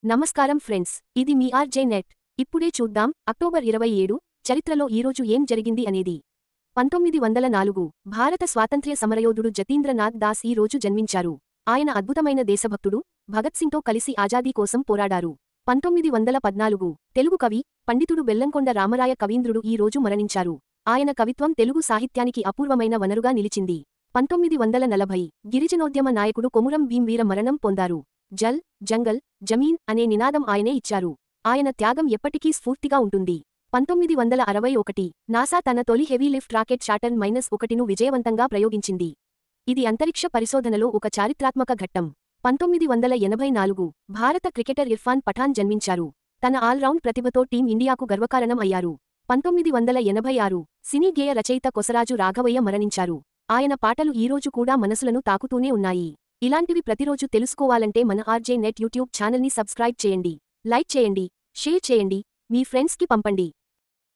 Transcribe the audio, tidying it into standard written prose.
నమస్కారం ఫ్రెండ్స్, ఇది మీ RJ net. ఇప్పుడే చూద్దాం అక్టోబర్ 27 చరిత్రలో ఈరోజు ఏం జరిగింది అనేది. 1904 భారత స్వాతంత్ర్య సమరయోధుడు జతీంద్రనాథ్ దాస్ ఈ రోజు జన్మించారు. ఆయన అద్భుతమైన దేశభక్తుడు, భగత్ సింగ్తో కలిసి ఆజాదీ కోసం పోరాడారు. 1914 తెలుగు కవి, పండితుడు బెల్లంకొండ రామరాయ కవీంద్రుడు ఈ రోజు మరణించారు. ఆయన కవిత్వం తెలుగు సాహిత్యానికి అపూర్వమైన వనరుగా నిలిచింది. 1940 గిరిజనోద్యమ నాయకుడు కొమురం భీం వీర మరణం పొందారు. జల్, జంగల్, జమీన్ అనే నినాదం ఆయనే ఇచ్చారు. ఆయన త్యాగం ఎప్పటికీ స్ఫూర్తిగా ఉంటుంది. 1961 నాసా తన తొలి హెవీ లిఫ్ట్ రాకెట్ శాటర్న్ -1ను విజయవంతంగా ప్రయోగించింది. ఇది అంతరిక్ష పరిశోధనలో ఒక చారిత్రాత్మక ఘట్టం. 1984 భారత క్రికెటర్ ఇర్ఫాన్ పఠాన్ జన్మించారు. తన ఆల్రౌండ్ ప్రతిభతో టీం ఇండియాకు గర్వకారణం అయ్యారు. 1986 సినీ గేయ రచయిత కొసరాజు రాఘవయ్య మరణించారు. ఆయన పాటలు ఈరోజు కూడా మనసులను తాకుతూనే ఉన్నాయి. ఇలాంటివి ప్రతిరోజు తెలుసుకోవాలంటే మన ఆర్జే నెట్ యూట్యూబ్ ఛానల్ని సబ్స్క్రైబ్ చేయండి, లైక్ చేయండి, షేర్ చేయండి, మీ ఫ్రెండ్స్కి పంపండి.